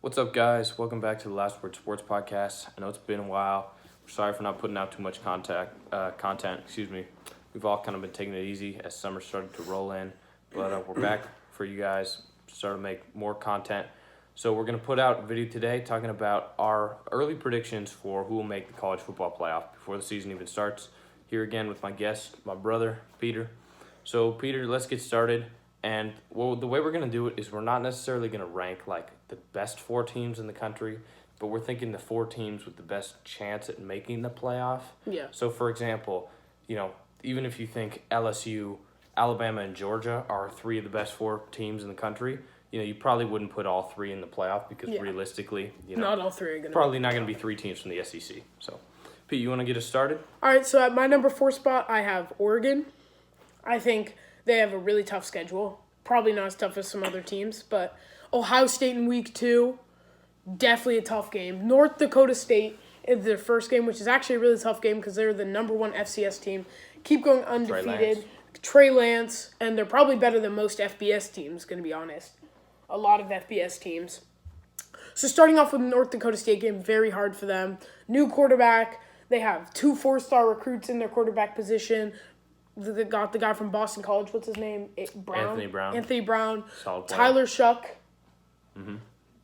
What's up, guys? Welcome back to the Last Word Sports Podcast. I know it's been a while. We're sorry for not putting out too much content. We've all kind of been taking it easy as summer started to roll in, but we're back for you guys. Start to make more content. So we're going to put out a video today talking about our early predictions for who will make the college football playoff before the season even starts. Here again with my guest, my brother, Peter. So, Peter, let's get started. And the way we're going to do it is we're not necessarily going to rank like the best four teams in the country, but we're thinking the four teams with the best chance at making the playoff. Yeah. So, for example, even if you think LSU, Alabama, and Georgia are three of the best four teams in the country, you probably wouldn't put all three in the playoff because realistically, not all three are going to probably not going to be three teams from the SEC. So, Pete, you want to get us started? All right, so at my number 4 spot, I have Oregon. I think they have a really tough schedule. Probably not as tough as some other teams, but Ohio State in week 2, definitely a tough game. North Dakota State is their first game, which is actually a really tough game because they're the number 1 FCS team. Keep going undefeated. Trey Lance, and they're probably better than most FBS teams, going to be honest. A lot of FBS teams. So starting off with the North Dakota State game, very hard for them. New quarterback. They have 2 4-star recruits in their quarterback position. They got the guy from Boston College. What's his name? Anthony Brown. Solid player. Tyler Shuck. Mm-hmm.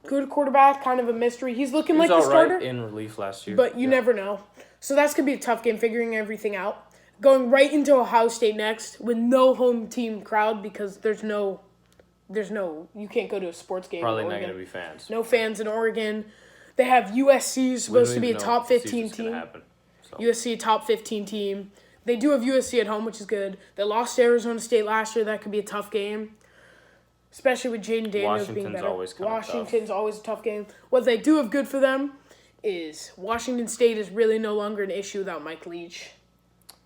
Good quarterback, kind of a mystery. He's looking He was like the starter. Right in relief last year. But you never know. So that's going to be a tough game, figuring everything out. Going right into Ohio State next with no home team crowd because you can't go to a sports game. Probably in not Oregon. going to be fans. No fans in Oregon. They have USC supposed to be a top 15 team. USC a top 15 team. They do have USC at home, which is good. They lost to Arizona State last year. That could be a tough game, especially with Jaden Daniels being better. Washington's always a tough game. What they do have good for them is Washington State is really no longer an issue without Mike Leach.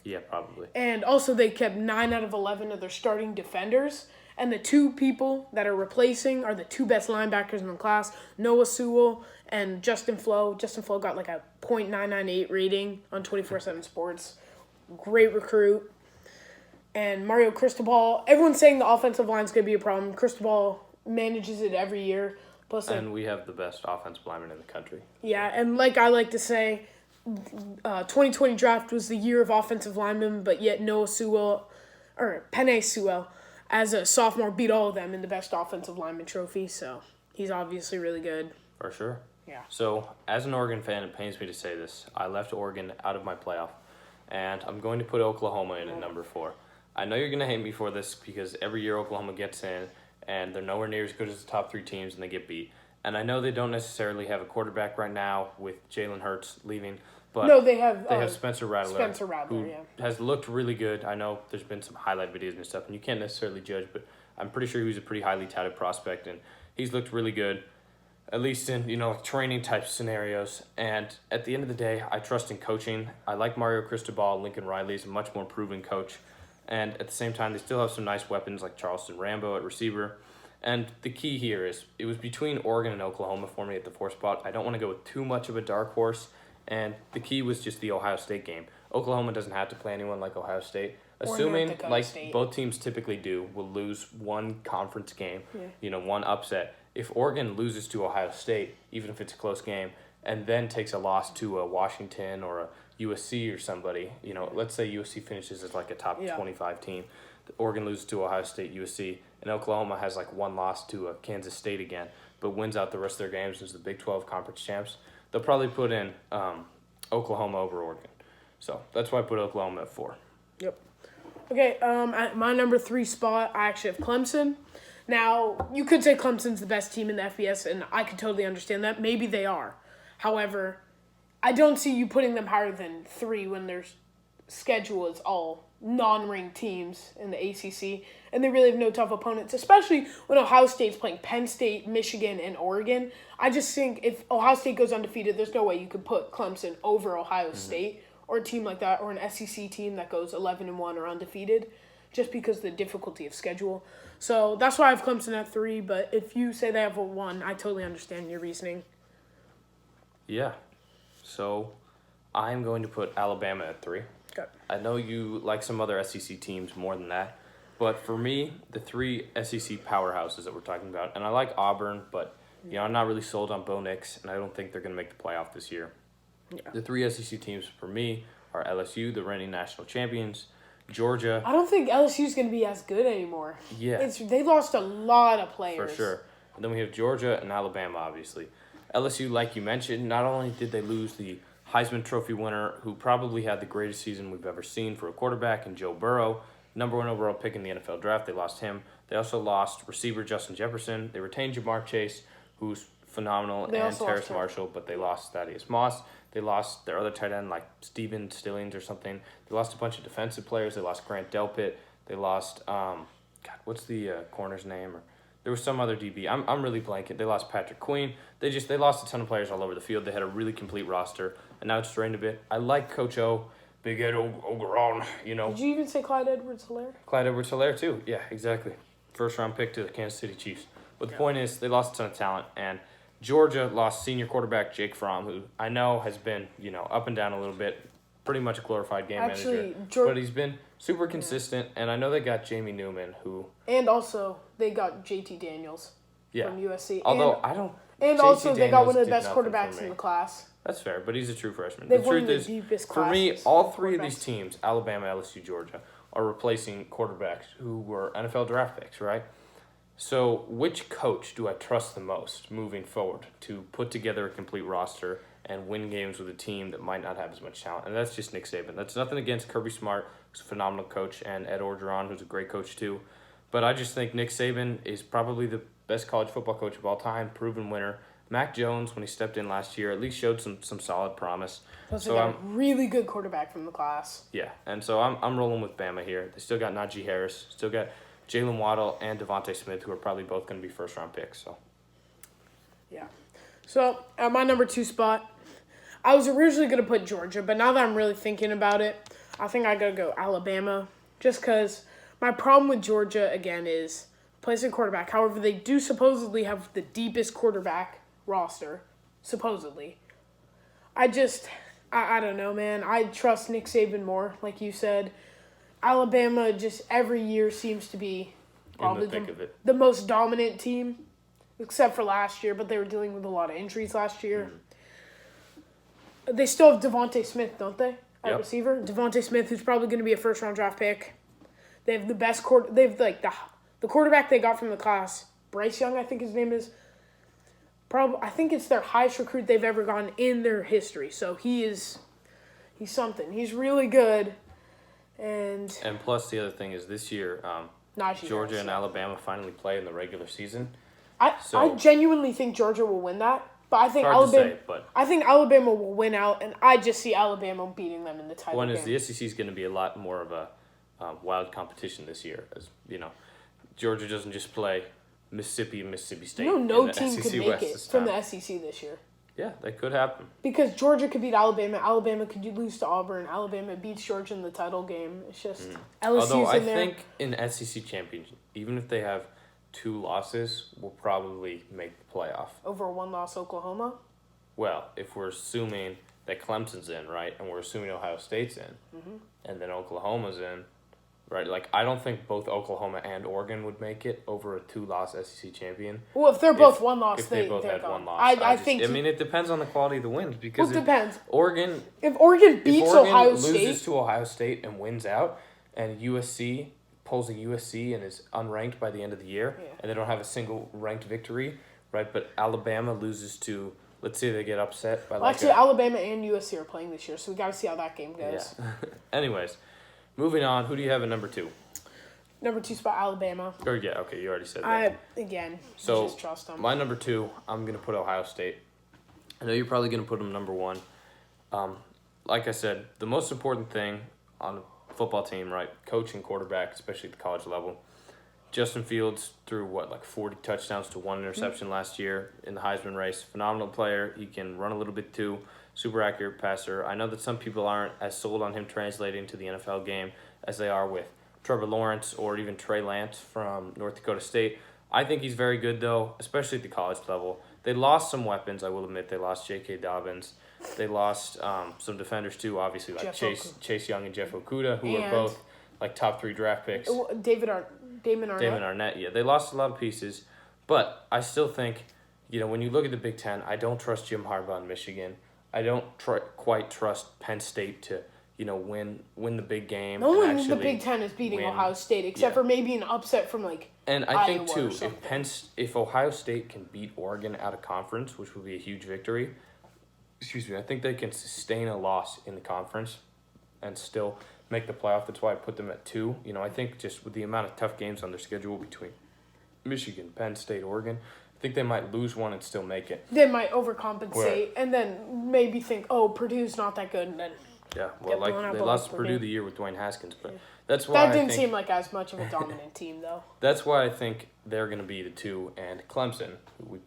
Yeah, probably. And also they kept 9 out of 11 of their starting defenders. And the 2 people that are replacing are the 2 best linebackers in the class, Noah Sewell and Justin Flo. Justin Flo got like a .998 rating on 24/7 Sports. Great recruit. And Mario Cristobal. Everyone's saying the offensive line's going to be a problem. Cristobal manages it every year. And we have the best offensive lineman in the country. Yeah, and like I like to say, 2020 draft was the year of offensive linemen, but yet Penei Sewell, as a sophomore, beat all of them in the best offensive lineman trophy, so he's obviously really good. For sure. Yeah. So, as an Oregon fan, it pains me to say this. I left Oregon out of my playoff, and I'm going to put Oklahoma in at number 4. I know you're going to hate me for this because every year Oklahoma gets in, and they're nowhere near as good as the top 3 teams, and they get beat. And I know they don't necessarily have a quarterback right now with Jalen Hurts leaving, but no, they have Spencer Rattler, who has looked really good. I know there's been some highlight videos and stuff, and you can't necessarily judge, but I'm pretty sure he was a pretty highly touted prospect, and he's looked really good, at least in training type scenarios. And at the end of the day, I trust in coaching. I like Mario Cristobal. Lincoln Riley is a much more proven coach, and at the same time, they still have some nice weapons like Charleston Rambo at receiver. And the key here is it was between Oregon and Oklahoma for me at the 4th spot. I don't want to go with too much of a dark horse. And the key was just the Ohio State game. Oklahoma doesn't have to play anyone like Ohio State. Assuming, like both teams typically do, will lose one conference game, one upset. If Oregon loses to Ohio State, even if it's a close game, and then takes a loss to a Washington or a USC or somebody, let's say USC finishes as like a top 25 team. Oregon loses to Ohio State, USC, and Oklahoma has like one loss to a Kansas State again, but wins out the rest of their games as the Big 12 conference champs. They'll probably put in Oklahoma over Oregon. So that's why I put Oklahoma at 4. Yep. Okay, at my number 3 spot, I actually have Clemson. Now, you could say Clemson's the best team in the FBS, and I could totally understand that. Maybe they are. However, I don't see you putting them higher than 3 when their schedule is all non-ranked teams in the ACC, and they really have no tough opponents, especially when Ohio State's playing Penn State, Michigan, and Oregon. I just think if Ohio State goes undefeated, there's no way you could put Clemson over Ohio State or a team like that, or an SEC team that goes 11-1 or undefeated, just because of the difficulty of schedule. So that's why I have Clemson at 3, but if you say they have a 1, I totally understand your reasoning. Yeah. So I'm going to put Alabama at 3. Okay. I know you like some other SEC teams more than that, but for me, the 3 SEC powerhouses that we're talking about, and I like Auburn, but I'm not really sold on Bo Nix, and I don't think they're going to make the playoff this year. Yeah. The 3 SEC teams for me are LSU, the reigning national champions, Georgia. I don't think LSU's going to be as good anymore. Yeah. They lost a lot of players. For sure. And then we have Georgia and Alabama, obviously. LSU, like you mentioned, not only did they lose the Heisman Trophy winner, who probably had the greatest season we've ever seen for a quarterback, and Joe Burrow, number 1 overall pick in the NFL draft. They lost him. They also lost receiver Justin Jefferson. They retained Jamar Chase, who's phenomenal, and Terrace Marshall, but they lost Thaddeus Moss. They lost their other tight end, like Steven Stillings or something. They lost a bunch of defensive players. They lost Grant Delpit. They lost, what's the corner's name? There was some other DB. I'm really blanking. They lost Patrick Queen. They lost a ton of players all over the field. They had a really complete roster, and now it's drained a bit. I like Coach O, Big Ed Ogeron, Did you even say Clyde Edwards-Helaire? Clyde Edwards-Helaire, too. Yeah, exactly. First-round pick to the Kansas City Chiefs. But the point is, they lost a ton of talent, and Georgia lost senior quarterback Jake Fromm, who I know has been, up and down a little bit, pretty much a glorified game manager. But he's been super consistent, and I know they got Jamie Newman, who... And also, they got JT Daniels from USC. Although, I don't... And also, they got one of the best quarterbacks in the class. That's fair, but he's a true freshman. The truth is, for me, all 3 of these teams, Alabama, LSU, Georgia, are replacing quarterbacks who were NFL draft picks, right? So, which coach do I trust the most moving forward to put together a complete roster and win games with a team that might not have as much talent? And that's just Nick Saban. That's nothing against Kirby Smart, who's a phenomenal coach, and Ed Orgeron, who's a great coach too. But I just think Nick Saban is probably the best college football coach of all time, proven winner. Mac Jones, when he stepped in last year, at least showed some solid promise. Plus, they got a really good quarterback from the class. Yeah, and so I'm rolling with Bama here. They still got Najee Harris, still got Jalen Waddle and Devontae Smith, who are probably both going to be first-round picks. So, yeah. So, at my number 2 spot, I was originally going to put Georgia, but now that I'm really thinking about it, I think I got to go Alabama, just because my problem with Georgia, again, is placing quarterback. However, they do supposedly have the deepest quarterback roster, supposedly. I don't know, man. I trust Nick Saban more, like you said. Alabama just every year seems to be probably the most dominant team, except for last year, but they were dealing with a lot of injuries last year. Mm-hmm. They still have Devontae Smith, don't they, at receiver? Devontae Smith, who's probably going to be a first-round draft pick. They have the best they have the quarterback they got from the class, Bryce Young, I think his name is. I think it's their highest recruit they've ever gotten in their history. So he's something. He's really good. And plus the other thing is this year, Georgia and Alabama finally play in the regular season. I genuinely think Georgia will win that, but I think Alabama will win out, and I just see Alabama beating them in the title game. One is the SEC is going to be a lot more of a wild competition this year, as Georgia doesn't just play Mississippi and Mississippi State. No team could make it from the SEC this year. Yeah, that could happen. Because Georgia could beat Alabama. Alabama could lose to Auburn. Alabama beats Georgia in the title game. It's just LSU's Although I in there. think in SEC championship, even if they have 2 losses, we'll probably make the playoff. Over a 1-loss Oklahoma? Well, if we're assuming that Clemson's in, right, and we're assuming Ohio State's in, and then Oklahoma's in, right? Like, I don't think both Oklahoma and Oregon would make it over a 2-loss SEC champion. Well, if they're both 1-loss, if they both had gone. 1 loss. I think. I mean, it depends on the quality of the wins because it depends. If Oregon beats Ohio State, loses to Ohio State and wins out, and USC pulls a USC and is unranked by the end of the year, and they don't have a single ranked victory, right? But Alabama loses to. Let's say they get upset by actually, Alabama and USC are playing this year, so we got to see how that game goes. Yeah. Anyways. Moving on, who do you have at number 2? Number 2 spot, Alabama. Okay, you already said that. Just trust them. My number 2, I'm going to put Ohio State. I know you're probably going to put them number 1. Like I said, the most important thing on a football team, right, coach and quarterback, especially at the college level. Justin Fields threw, 40 touchdowns to 1 interception last year in the Heisman race. Phenomenal player. He can run a little bit too. Super accurate passer. I know that some people aren't as sold on him translating to the NFL game as they are with Trevor Lawrence or even Trey Lance from North Dakota State. I think he's very good, though, especially at the college level. They lost some weapons, I will admit. They lost J.K. Dobbins. They lost some defenders, too, obviously, like Chase Young and Jeff Okudah, who are both top 3 draft picks. Damon Arnett. Yeah. They lost a lot of pieces, but I still think when you look at the Big Ten, I don't trust Jim Harbaugh in Michigan. I don't quite trust Penn State to, win the big game. No one in the Big Ten is beating win. Ohio State, except for maybe an upset from And I think Iowa too, if Ohio State can beat Oregon out of conference, which would be a huge victory. I think they can sustain a loss in the conference and still make the playoff. That's why I put them at 2. I think just with the amount of tough games on their schedule between Michigan, Penn State, Oregon, I think they might lose one and still make it. They might overcompensate and then maybe think, oh, Purdue's not that good, and then they lost Purdue the year with Dwayne Haskins, but that's why that didn't seem like as much of a dominant team though. That's why I think they're going to be the 2, and Clemson, who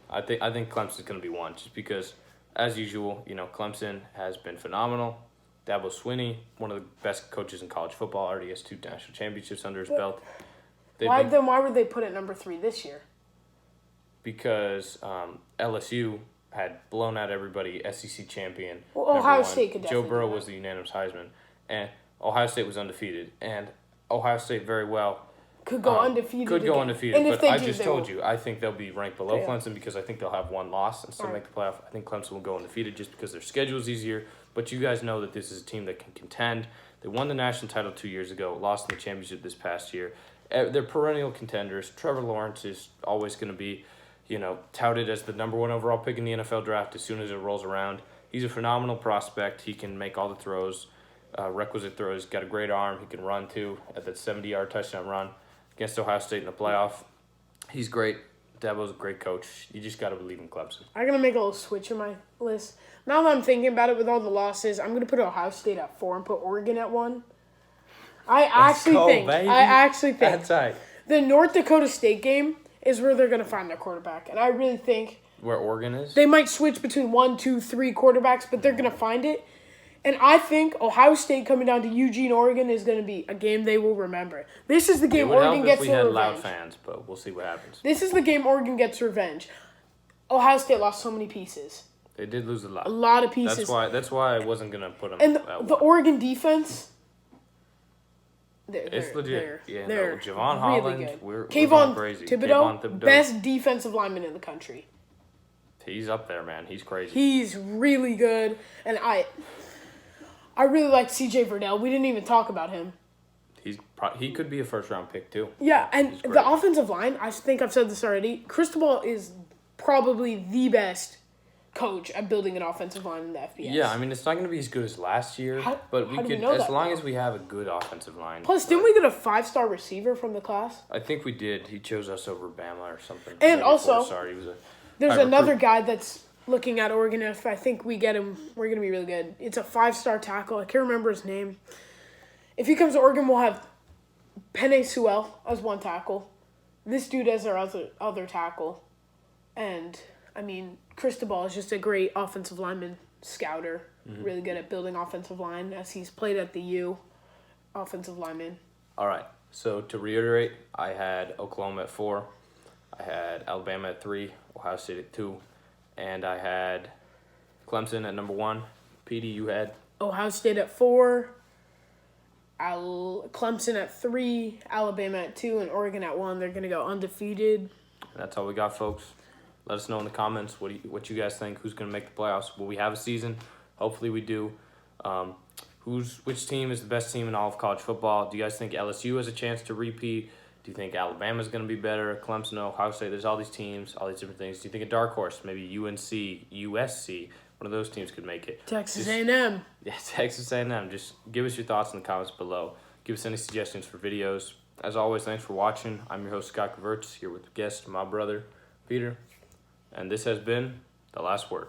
I think Clemson's going to be 1, just because, as usual, Clemson has been phenomenal. Dabo Swinney, one of the best coaches in college football, already has 2 national championships under his belt. Why would they put it number 3 this year? Because LSU had blown out everybody, SEC champion. Well, Ohio State could definitely Joe Burrow was the unanimous Heisman, and Ohio State was undefeated, and Ohio State very well could go undefeated. And but I just told you, I think they'll be ranked below Clemson because I think they'll have 1 loss and still make the playoff. I think Clemson will go undefeated just because their schedule is easier. But you guys know that this is a team that can contend. They won the national title 2 years ago, lost in the championship this past year. They're perennial contenders. Trevor Lawrence is always going to be, touted as the number 1 overall pick in the NFL draft as soon as it rolls around. He's a phenomenal prospect. He can make all the throws, requisite throws. He's got a great arm. He can run, too, at that 70-yard touchdown run against Ohio State in the playoff. He's great. Dabo's a great coach. You just got to believe in Clemson. I'm going to make a little switch in my list. Now that I'm thinking about it with all the losses, I'm going to put Ohio State at 4 and put Oregon at 1. I actually think that's right. The North Dakota State game is where they're going to find their quarterback. And I really think where Oregon is? They might switch between 1, 2, 3 quarterbacks, but they're going to find it. And I think Ohio State coming down to Eugene, Oregon is going to be a game they will remember. This is the game Oregon gets their revenge. We had loud fans, but we'll see what happens. This is the game Oregon gets revenge. Ohio State lost so many pieces. They did lose a lot. A lot of pieces. That's why I wasn't going to put them. And the Oregon defense, it's legit. They're Javon really Holland, good. we're Kayvon crazy. Thibodeau, best defensive lineman in the country. He's up there, man. He's crazy. He's really good, and I really like C.J. Verdell. We didn't even talk about him. He could be a first-round pick, too. Yeah, and the offensive line, I think I've said this already, Cristobal is probably the best coach at building an offensive line in the FBS. Yeah, I mean, it's not going to be as good as last year, but we could, as long as we have a good offensive line. Plus, didn't we get a 5-star receiver from the class? I think we did. He chose us over Bama or something. And also, he was there's another guy that's looking at Oregon. If I think we get him, we're going to be really good. It's a 5-star tackle. I can't remember his name. If he comes to Oregon, we'll have Penei Sewell as one tackle. This dude as our other tackle. And, I mean, Cristobal is just a great offensive lineman scouter. Mm-hmm. Really good at building offensive line as he's played at the U. Offensive lineman. All right. So, to reiterate, I had Oklahoma at 4. I had Alabama at 3. Ohio State at 2. And I had Clemson at number 1. Petey, you had? Ohio State at 4. Clemson at 3. Alabama at 2. And Oregon at 1. They're going to go undefeated. And that's all we got, folks. Let us know in the comments what you guys think. Who's going to make the playoffs? Will we have a season? Hopefully we do. Which team is the best team in all of college football? Do you guys think LSU has a chance to repeat? Do you think Alabama's going to be better? Clemson, Ohio State, there's all these teams, all these different things. Do you think a dark horse, maybe UNC, USC, one of those teams could make it? Texas A&M. Yeah, Texas A&M. Just give us your thoughts in the comments below. Give us any suggestions for videos. As always, thanks for watching. I'm your host, Scott Kavertz, here with guest, my brother, Peter. And this has been The Last Word.